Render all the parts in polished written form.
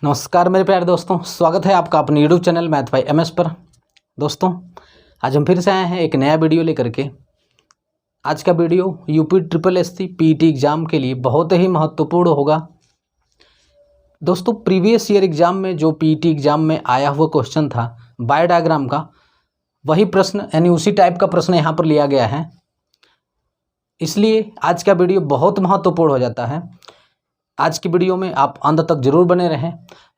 नमस्कार मेरे प्यारे दोस्तों, स्वागत है आपका अपने YouTube channel math bye MS पर। दोस्तों, आज हम फिर से आए हैं एक नया वीडियो लेकर के। आज का video UP triple SC PT exam के लिए बहुत ही महत्वपूर्ण होगा। दोस्तों, प्रीवियस ईयर एग्ज़ाम में जो पीटी एग्ज़ाम में आया हुआ क्वेश्चन था बाय डायग्राम का, वही प्रश्न यानी उसी टाइप का प्रश्न यहाँ पर लिया गया है। इसलिए आज का वीडियो बहुत महत्वपूर्ण हो जाता है। आज की वीडियो में आप अंत तक जरूर बने रहें।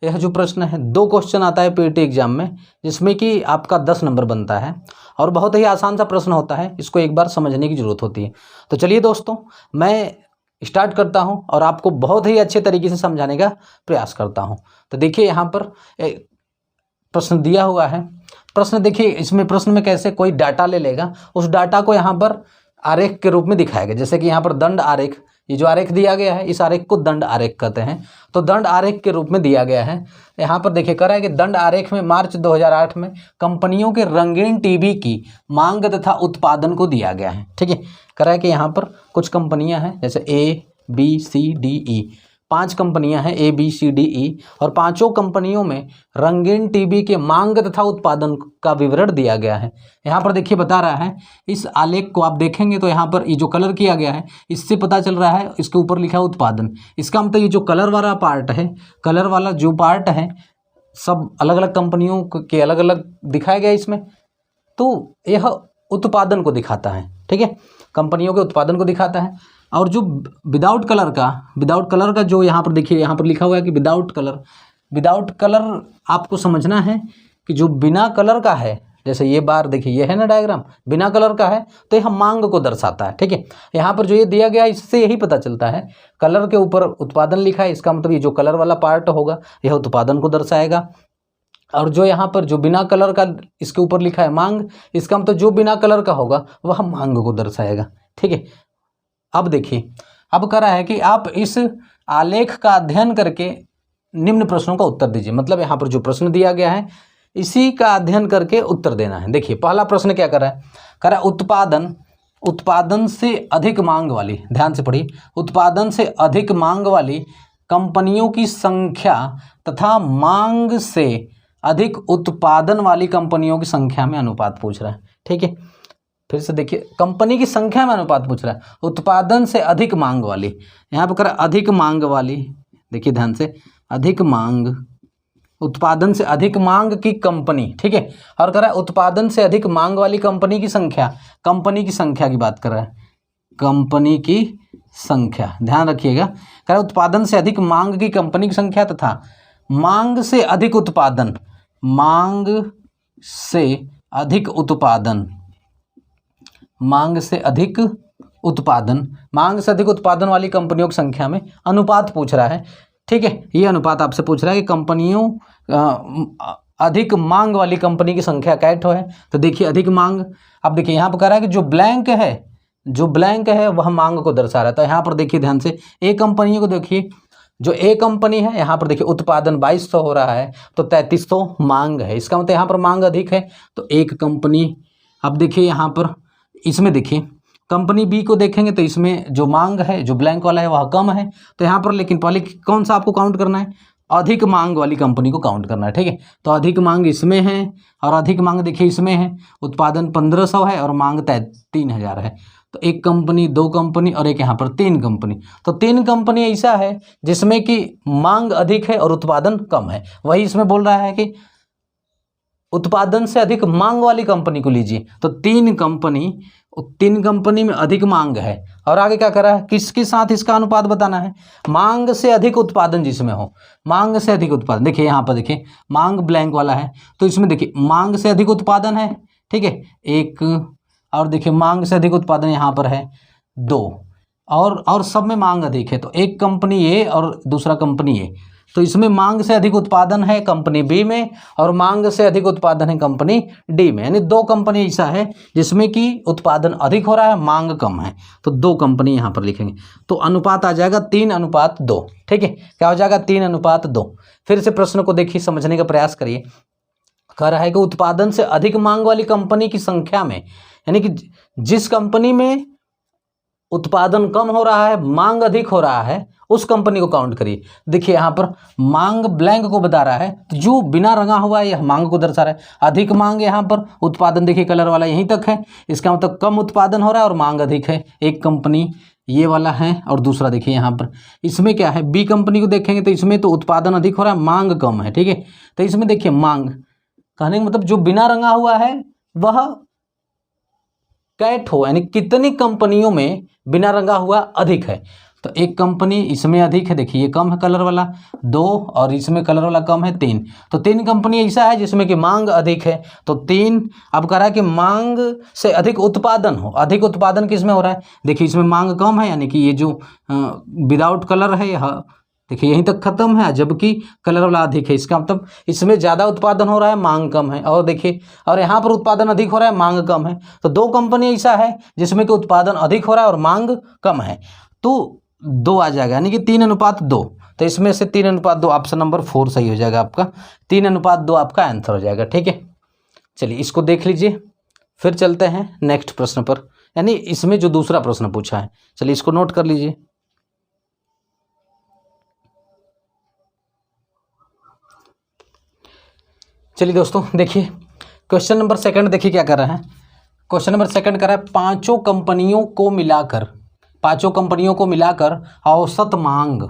यह जो प्रश्न है, 2 क्वेश्चन आता है पीटी एग्जाम में, जिसमें कि आपका 10 नंबर बनता है और बहुत ही आसान सा प्रश्न होता है। इसको एक बार समझने की ज़रूरत होती है। तो चलिए दोस्तों, मैं स्टार्ट करता हूं और आपको बहुत ही अच्छे तरीके से समझाने का प्रयास करता हूं। तो देखिए, यहाँ पर एक प्रश्न दिया हुआ है। प्रश्न देखिए, इसमें प्रश्न में कैसे कोई डाटा ले लेगा, उस डाटा को यहाँ पर आरेख के रूप में दिखाएगा। जैसे कि यहाँ पर दंड आरेख, ये जो आरेख दिया गया है, इस आरेख को दंड आरेख कहते हैं। तो दंड आरेख के रूप में दिया गया है। यहाँ पर देखिए, कह रहा है कि दंड आरेख में मार्च 2008 में कंपनियों के रंगीन टीवी की मांग तथा उत्पादन को दिया गया है। ठीक है, कह रहा है कि यहाँ पर कुछ कंपनियां हैं, जैसे ABCDE, 5 कंपनियां हैं ABCDE, और पांचों कंपनियों में रंगीन टीवी के मांग तथा उत्पादन का विवरण दिया गया है। यहाँ पर देखिए, बता रहा है, इस आलेख को आप देखेंगे तो यहाँ पर ये जो कलर किया गया है, इससे पता चल रहा है, इसके ऊपर लिखा है उत्पादन। इसका मतलब ये जो कलर वाला पार्ट है, कलर वाला जो पार्ट है, सब अलग अलग कंपनियों के अलग अलग दिखाया गया इसमें। तो यह उत्पादन को दिखाता है। ठीक है, कंपनियों के उत्पादन को दिखाता है। और जो विदाउट कलर का जो यहाँ पर देखिए, यहाँ पर लिखा हुआ है कि विदाउट कलर आपको समझना है कि जो बिना कलर का है, जैसे ये बार देखिए, ये है ना डायग्राम, बिना कलर का है तो यह मांग को दर्शाता है। ठीक है, यहाँ पर जो ये दिया गया है, इससे यही पता चलता है, कलर के ऊपर उत्पादन लिखा है, इसका मतलब ये जो कलर वाला पार्ट होगा यह उत्पादन को दर्शाएगा। और जो यहाँ पर जो बिना कलर का इसके ऊपर लिखा है मांग, इसका मतलब जो बिना कलर का होगा वह मांग को दर्शाएगा। ठीक है, अब देखिए, अब कह रहा है कि आप इस आलेख का अध्ययन करके निम्न प्रश्नों का उत्तर दीजिए। मतलब यहाँ पर जो प्रश्न दिया गया है, इसी का अध्ययन करके उत्तर देना है। देखिए, पहला प्रश्न क्या कर रहा है, कह रहा है उत्पादन से अधिक मांग वाली, ध्यान से पढ़िए, उत्पादन से अधिक मांग वाली कंपनियों की संख्या तथा मांग से अधिक उत्पादन वाली कंपनियों की संख्या में अनुपात पूछ रहा है। ठीक है, फिर से देखिए, कंपनी की संख्या में अनुपात पूछ रहा है। उत्पादन से अधिक मांग वाली, यहाँ पर कह रहा है अधिक मांग वाली, देखिए ध्यान से, अधिक मांग, उत्पादन से अधिक मांग की कंपनी। ठीक है, और कह रहा है उत्पादन से अधिक मांग वाली कंपनी की संख्या, कंपनी की संख्या की बात कर रहा है, कंपनी की संख्या, ध्यान रखिएगा। कह रहा है उत्पादन से अधिक मांग की कंपनी की संख्या तथा मांग से अधिक उत्पादन, मांग से अधिक उत्पादन, मांग से अधिक उत्पादन वाली कंपनियों की संख्या में अनुपात पूछ रहा है। ठीक है, ये अनुपात आपसे पूछ रहा है कि कंपनियों अधिक मांग वाली कंपनी की संख्या कैट है। तो देखिए, अधिक मांग, अब देखिए यहाँ पर कह रहा है कि जो ब्लैंक है वह मांग को दर्शा रहा है। तो यहाँ पर देखिए ध्यान से, ए कंपनी को देखिए, जो ए कंपनी है, यहाँ पर देखिए उत्पादन 2200 हो रहा है, तो 3300 मांग है। इसका मतलब यहाँ पर मांग अधिक है, तो एक कंपनी। अब देखिए यहाँ पर, इसमें देखिए कंपनी बी को देखेंगे तो इसमें जो मांग है, जो ब्लैंक वाला है, वह कम है। तो यहाँ पर लेकिन पहले कौन सा आपको काउंट करना है, अधिक मांग वाली कंपनी को काउंट करना है। ठीक है, तो अधिक मांग इसमें है और अधिक मांग देखिए इसमें है। उत्पादन 1500 है और मांग 3000 है। तो एक कंपनी, 2 कंपनी और एक यहाँ पर 3 कंपनी। तो 3 कंपनी ऐसा है जिसमें कि मांग अधिक है और उत्पादन कम है। वही इसमें बोल रहा है कि उत्पादन से अधिक मांग वाली कंपनी को लीजिए। तो 3 कंपनी में अधिक मांग है। और आगे क्या कर रहा है, किसके साथ इसका अनुपात बताना है, मांग से अधिक उत्पादन जिसमें हो, मांग से अधिक उत्पादन। देखिए यहाँ पर देखिए, मांग ब्लैंक वाला है, तो इसमें देखिए मांग से अधिक उत्पादन है। ठीक है, एक, और देखिए मांग से अधिक उत्पादन यहाँ पर है 2, और सब में मांग अधिक है। तो एक कंपनी ए और दूसरा कंपनी ए, तो इसमें मांग से अधिक उत्पादन है कंपनी बी में और मांग से अधिक उत्पादन है कंपनी डी में। यानी 2 कंपनी ऐसा है जिसमें कि उत्पादन अधिक हो रहा है, मांग कम है। तो 2 कंपनी यहाँ पर लिखेंगे, तो अनुपात आ जाएगा 3:2। ठीक है, क्या हो जाएगा, 3:2। फिर से प्रश्न को देखिए, समझने का प्रयास करिए। कह रहा है कि उत्पादन से अधिक मांग वाली कंपनी की संख्या में, यानी कि जिस कंपनी में उत्पादन कम हो रहा है, मांग अधिक हो रहा है, उस कंपनी को काउंट करिए। देखिए यहाँ पर मांग ब्लैंक को बता रहा है, तो जो बिना रंगा हुआ है यह मांग को दर्शा रहा है। अधिक मांग यहाँ पर, उत्पादन देखिए कलर वाला यहीं तक है, इसका मतलब कम उत्पादन हो रहा है और मांग अधिक है। एक कंपनी ये वाला है और दूसरा देखिए यहाँ पर, इसमें क्या है, बी कंपनी को देखेंगे तो इसमें तो उत्पादन अधिक हो रहा है, मांग कम है। ठीक है, तो इसमें देखिए मांग कहने का मतलब जो बिना रंगा हुआ है वह कैट हो, यानी कितनी कंपनियों में बिना रंगा हुआ अधिक है। तो एक कंपनी इसमें अधिक है, देखिए ये कम है कलर वाला 2, और इसमें कलर वाला कम है 3। तो 3 कंपनी ऐसा है जिसमें कि मांग अधिक है, तो 3। अब कह रहा है कि मांग से अधिक उत्पादन हो। अधिक उत्पादन किस में हो रहा है, देखिए इसमें मांग कम है, यानी कि ये जो विदाउट कलर है यह देखिए यहीं तक खत्म है, जबकि कलर वाला अधिक है। इसका मतलब इसमें ज़्यादा उत्पादन हो रहा है, मांग कम है। और देखिए, और यहाँ पर उत्पादन अधिक हो रहा है, मांग कम है। तो 2 कंपनी ऐसा है जिसमें कि उत्पादन अधिक हो रहा है और मांग कम है, तो 2 आ जाएगा, यानी कि 3:2। तो इसमें से 3:2 ऑप्शन नंबर 4 सही हो जाएगा आपका। 3:2 आपका आंसर हो जाएगा। ठीक है, चलिए इसको देख लीजिए, फिर चलते हैं नेक्स्ट प्रश्न पर, यानी इसमें जो दूसरा प्रश्न पूछा है। चलिए इसको नोट कर लीजिए। चलिए दोस्तों देखिए, क्वेश्चन नंबर 2 देखिए क्या कर रहा है। क्वेश्चन नंबर 2 कर रहा है, पांचों कंपनियों को मिलाकर औसत मांग,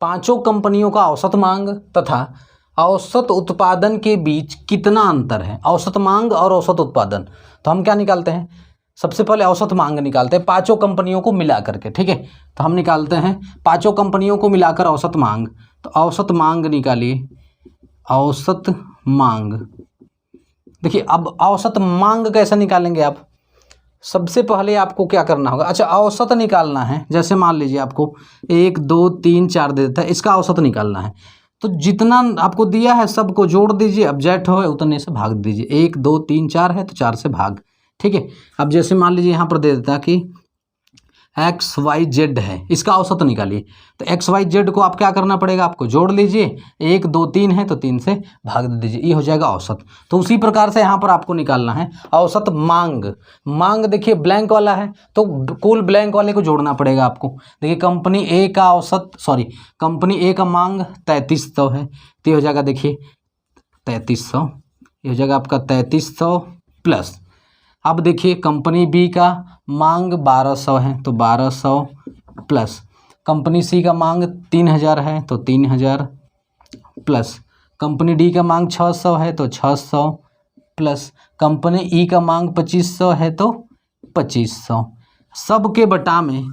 पांचों कंपनियों का औसत मांग तथा औसत उत्पादन के बीच कितना अंतर है। औसत मांग और औसत उत्पादन, तो हम क्या निकालते हैं, सबसे पहले औसत मांग निकालते हैं पांचों कंपनियों को मिला करके। ठीक है, तो हम निकालते हैं पांचों कंपनियों को मिलाकर औसत मांग। तो औसत मांग निकालिए, औसत मांग। देखिए अब औसत मांग कैसे निकालेंगे आप, सबसे पहले आपको क्या करना होगा, अच्छा औसत निकालना है। जैसे मान लीजिए आपको 1 2 3 4 दे देता है, इसका औसत निकालना है। तो जितना आपको दिया है सबको जोड़ दीजिए, अब जेट हो उतने से भाग दीजिए। 1 2 3 4 है तो 4 से भाग। ठीक है, अब जैसे मान लीजिए यहाँ पर दे देता कि XYZ है, इसका औसत निकालिए। तो XYZ को आप क्या करना पड़ेगा, आपको जोड़ लीजिए। 1 2 3 है तो 3 से भाग दे दीजिए, ये हो जाएगा औसत। तो उसी प्रकार से यहाँ पर आपको निकालना है औसत मांग। मांग देखिए ब्लैंक वाला है, तो कुल ब्लैंक वाले को जोड़ना पड़ेगा आपको। देखिए कंपनी ए का औसत, कंपनी ए का मांग 3300 है, तो ये हो जाएगा देखिए 3300, ये हो जाएगा आपका 3300 प्लस। अब देखिए कंपनी बी का मांग 1200 है, तो 1200 प्लस कंपनी सी का मांग 3000 है, तो 3000 प्लस कंपनी डी का मांग 600 है, तो 600 प्लस कंपनी ई का मांग 2500 है, तो 2500 सबके बटा में।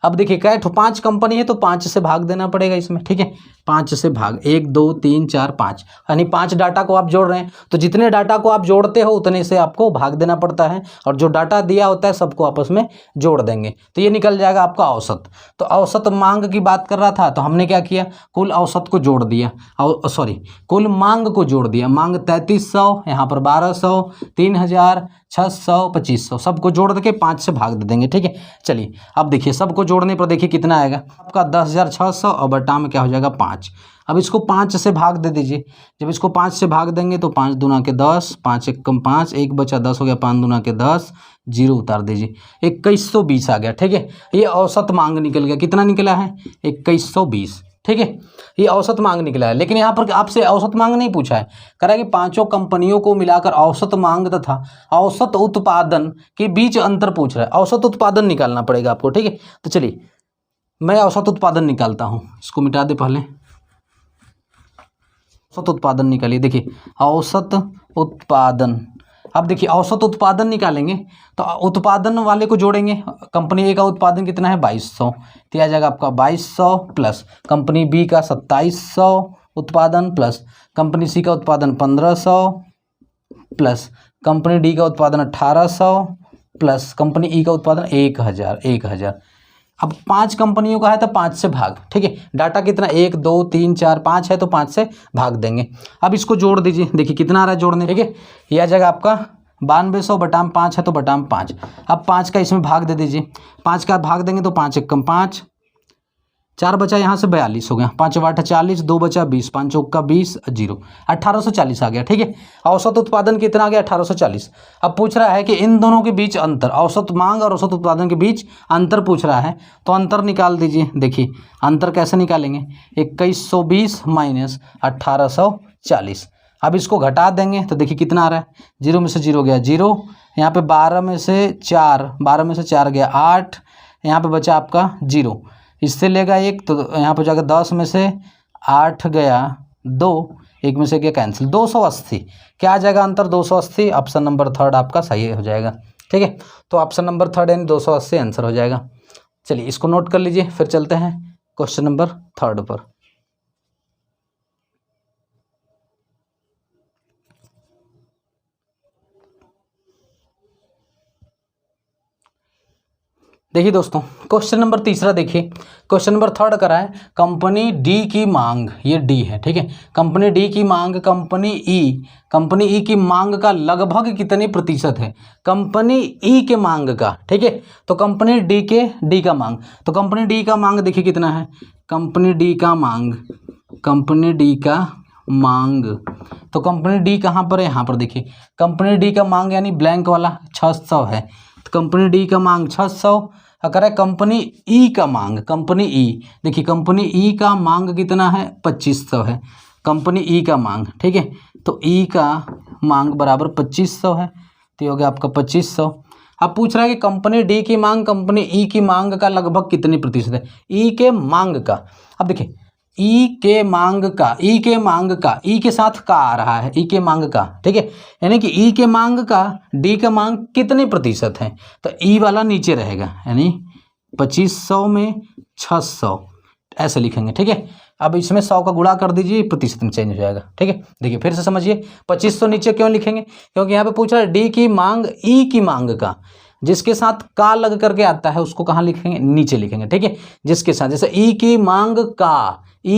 अब देखिए कैट 5 कंपनी है तो 5 से भाग देना पड़ेगा इसमें। ठीक है, 5 से भाग, 1 2 3 4 5, यानी 5 डाटा को आप जोड़ रहे हैं, तो जितने डाटा को आप जोड़ते हो उतने से आपको भाग देना पड़ता है, और जो डाटा दिया होता है सबको आपस में जोड़ देंगे, तो ये निकल जाएगा आपका औसत। तो औसत मांग की बात कर रहा था, तो हमने क्या किया, कुल औसत को जोड़ दिया, कुल मांग को जोड़ दिया। मांग 3300, यहाँ पर 1200, 3000, 600, 2500 सबको जोड़ के 5 से भाग दे देंगे। ठीक है, चलिए अब देखिए सबको जोड़ने पर देखिए कितना आएगा आपका 10,600, और बटा में क्या हो जाएगा 5। अब इसको 5 से भाग दे दीजिए। जब इसको 5 से भाग देंगे तो 5 दूना के 10, 5 एक कम 5, 1 बचा 10 हो गया, 5 दूना के 10, 0 उतार दीजिए, 2120 आ गया। ठीक है, ये औसत मांग निकल गया। कितना निकला है, 2120। ठीक है, ये औसत मांग निकला है। लेकिन यहाँ पर आपसे औसत मांग नहीं पूछा है, कह रहा है कि पांचों कंपनियों को मिलाकर औसत मांग तथा औसत उत्पादन के बीच अंतर पूछ रहा है। औसत उत्पादन निकालना पड़ेगा आपको। ठीक है, तो चलिए मैं औसत उत्पादन निकालता हूँ, इसको मिटा दे पहले। औसत उत्पादन निकालिए। देखिए औसत उत्पादन, अब देखिए औसत उत्पादन निकालेंगे तो उत्पादन वाले को जोड़ेंगे। कंपनी ए का उत्पादन कितना है 2200, तो आ जाएगा आपका 2200 प्लस कंपनी बी का 2700 उत्पादन, प्लस कंपनी सी का उत्पादन 1500, प्लस कंपनी डी का उत्पादन 1800, प्लस कंपनी ई का उत्पादन 1000। अब 5 कंपनियों का है तो 5 से भाग। ठीक है, डाटा कितना 1 2 3 4 5 है, तो 5 से भाग देंगे। अब इसको जोड़ दीजिए, देखिए कितना आ रहा है जोड़ने। ठीक है, ये आ जाएगा आपका 9200 बटाम 5 है, तो बटाम 5। अब 5 का इसमें भाग दे दीजिए, 5 का भाग देंगे तो 5 एक कम 5, 4 बचा यहाँ से 42 हो गया, 5 8 40, 2 बचा 20, 5 चौका 20, 0, 1840 आ गया। ठीक है, औसत उत्पादन कितना आ गया? 1840। अब पूछ रहा है कि इन दोनों के बीच अंतर, औसत मांग और औसत उत्पादन के बीच अंतर पूछ रहा है, तो अंतर निकाल दीजिए। देखिए अंतर कैसे निकालेंगे, 2120 माइनस 1840। अब इसको घटा देंगे तो देखिए कितना आ रहा है, 0 में से 0 गया 0, यहाँ पे 12 में से 4 गया 8, यहाँ पे बचा आपका 0, इससे लेगा 1 तो यहाँ पे जाकर 10 में से 8 गया 2, 1 में से गया कैंसिल, 280। क्या आ जाएगा अंतर? 280। ऑप्शन नंबर थर्ड आपका सही हो जाएगा। ठीक है, तो ऑप्शन नंबर थर्ड यानी 280 आंसर हो जाएगा। चलिए इसको नोट कर लीजिए, फिर चलते हैं क्वेश्चन नंबर थर्ड पर। देखिए दोस्तों क्वेश्चन नंबर तीसरा देखिए, क्वेश्चन नंबर थर्ड करा है कंपनी डी की मांग, ये डी है। ठीक है, कंपनी डी की मांग कंपनी ई की मांग का लगभग कितने प्रतिशत है? कंपनी ई के मांग का। ठीक है, तो कंपनी डी का मांग, तो कंपनी डी का मांग देखिए कितना है, कंपनी डी का मांग तो कंपनी डी कहाँ पर है? यहाँ पर देखिए कंपनी डी का मांग यानी ब्लैंक वाला 600 है, तो कंपनी डी का मांग 600। अगर है कंपनी ई का मांग, कंपनी ई देखिए कंपनी ई का मांग कितना है? 2500 है कंपनी ई का मांग। ठीक है, तो ई का मांग बराबर 2500 है, तो ये हो गया आपका 2500। अब पूछ रहा है कि कंपनी डी की मांग कंपनी ई की मांग का लगभग कितने प्रतिशत है? ई के मांग का, अब देखिए ई के साथ का आ रहा है, ई के मांग का। ठीक है, यानी कि ई के मांग का डी का मांग कितने प्रतिशत है? तो ई वाला नीचे रहेगा, यानी 2500 में 600 ऐसे लिखेंगे। ठीक है, अब इसमें 100 का गुणा कर दीजिए, प्रतिशत में चेंज हो जाएगा। ठीक है, देखिए फिर से समझिए, 2500 नीचे क्यों लिखेंगे? क्योंकि यहाँ पे पूछ रहा है डी की मांग ई की मांग का, जिसके साथ का लग करके आता है उसको कहाँ लिखेंगे? नीचे लिखेंगे। ठीक है, जिसके साथ, जैसे ई की मांग का, तो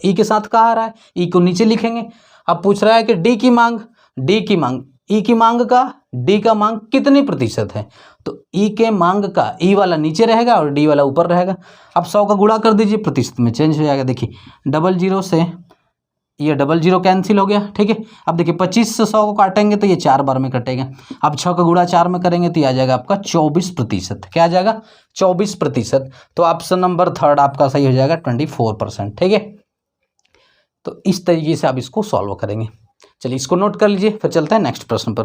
ई के साथ का आ रहा है, ई को नीचे लिखेंगे। अब पूछ रहा है कि डी की मांग ई की मांग का डी का मांग कितने प्रतिशत है? तो ई के मांग का ई वाला नीचे रहेगा और डी वाला ऊपर रहेगा। अब 100 का गुणा कर दीजिए, प्रतिशत में चेंज हो जाएगा। देखिए 00 से ये 00 कैंसिल हो गया। ठीक है, अब देखिए 25 से 100 को काटेंगे तो ये 4 बार में कटेगा। अब 6 का गुणा 4 में करेंगे तो ये आ जाएगा आपका 24%। क्या आ जाएगा? 24%। तो ऑप्शन नंबर थर्ड आपका सही हो जाएगा 24%। ठीक है, तो इस तरीके से आप इसको सॉल्व करेंगे। चलिए इसको नोट कर लीजिए, फिर चलते हैं नेक्स्ट प्रश्न पर।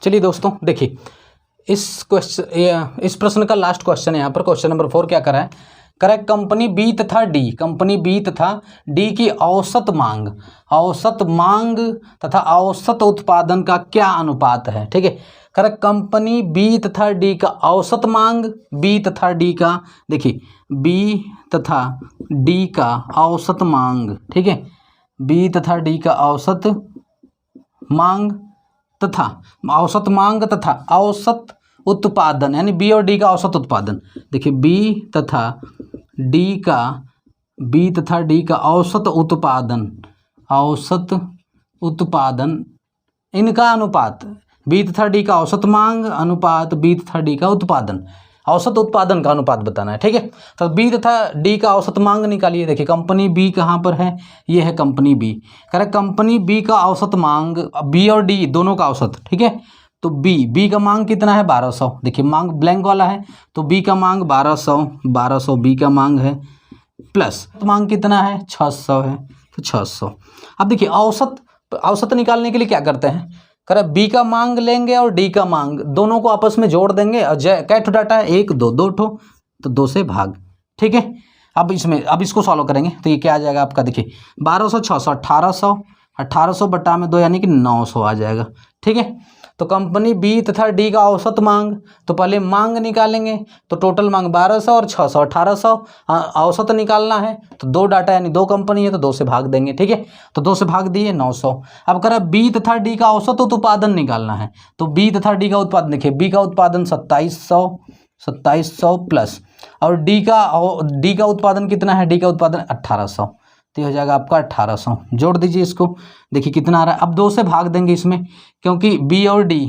चलिए दोस्तों देखिए, इस प्रश्न का लास्ट क्वेश्चन है यहाँ पर, क्वेश्चन नंबर 4 क्या करा है? करेक्ट कंपनी बी तथा डी की औसत मांग तथा औसत उत्पादन का क्या अनुपात है? ठीक है, करेक्ट कंपनी बी तथा डी का औसत मांग, बी तथा डी का, देखिए बी तथा डी का औसत मांग। ठीक है, बी तथा डी का औसत मांग तथा औसत उत्पादन, यानी बी और डी का औसत उत्पादन। देखिए बी तथा डी का औसत उत्पादन इनका अनुपात, बी तथा डी का औसत मांग अनुपात बी तथा डी का उत्पादन, औसत उत्पादन का अनुपात बताना है। ठीक है, तो बी तथा डी का औसत मांग निकालिए। देखिए कंपनी बी कहाँ पर है? ये है company B. Correct, company B का औसत मांग, बी और डी दोनों का औसत। ठीक है, तो बी का मांग कितना है? 1200। देखिए मांग ब्लैंक वाला है, तो बी का मांग 1200 बी का मांग है, प्लस मांग कितना है? 600 है, तो 600। अब देखिए औसत निकालने के लिए क्या करते हैं? करें बी का मांग लेंगे और डी का मांग, दोनों को आपस में जोड़ देंगे। और कै ठो डाटा है? 1 2 2 ठो, तो 2 से भाग। ठीक है, अब इसको सॉल्व करेंगे तो ये क्या आ जाएगा आपका? देखिए 1200 600 1800 बटा में 2 यानी कि 900 आ जाएगा। ठीक है, तो कंपनी बी तथा डी का औसत मांग, तो पहले मांग निकालेंगे, तो टोटल मांग 1200 और 600 1800, औसत निकालना है तो 2 डाटा यानी 2 कंपनी है तो 2 से भाग देंगे। ठीक है, तो 2 से भाग दिए 900। अब करा बी तथा डी का औसत उत्पादन निकालना है, तो बी तथा डी का उत्पादन, देखिए बी का उत्पादन 2700 प्लस, और डी का उत्पादन कितना है? डी का उत्पादन 1800, तो हो जाएगा आपका 1800। जोड़ दीजिए इसको, देखिए कितना आ रहा है। अब 2 से भाग देंगे इसमें, क्योंकि बी और डी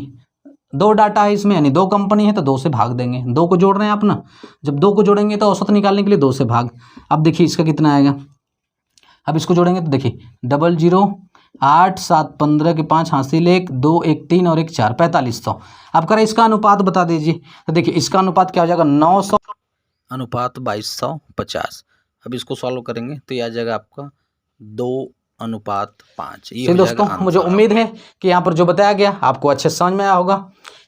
दो डाटा है इसमें, यानी दो कंपनी है तो 2 से भाग देंगे। 2 को जोड़ रहे हैं आप ना, जब 2 को जोड़ेंगे तो औसत निकालने के लिए 2 से भाग। अब देखिए इसका कितना आएगा, अब इसको जोड़ेंगे तो देखिए 00 8 7 15 के 5 हासिल 1 2 1 3 और 1 4 4500। अब करें इसका अनुपात बता दीजिए, तो देखिए इसका अनुपात क्या हो जाएगा 900 अनुपात 2250। अब इसको सॉल्व करेंगे तो यह आ जाएगा आपका 2:5। ये दोस्तों मुझे उम्मीद है कि यहाँ पर जो बताया गया आपको अच्छे से समझ में आया होगा।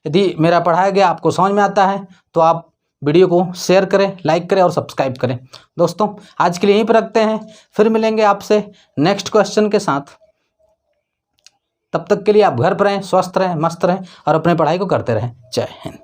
यदि मेरा पढ़ाया गया आपको समझ में आता है तो आप वीडियो को शेयर करें, लाइक करें और सब्सक्राइब करें। दोस्तों आज के लिए यहीं पर रखते हैं, फिर मिलेंगे आपसे नेक्स्ट क्वेश्चन के साथ। तब तक के लिए आप घर पर रहें, स्वस्थ रहें, मस्त रहें और अपने पढ़ाई को करते रहें। जय हिंद।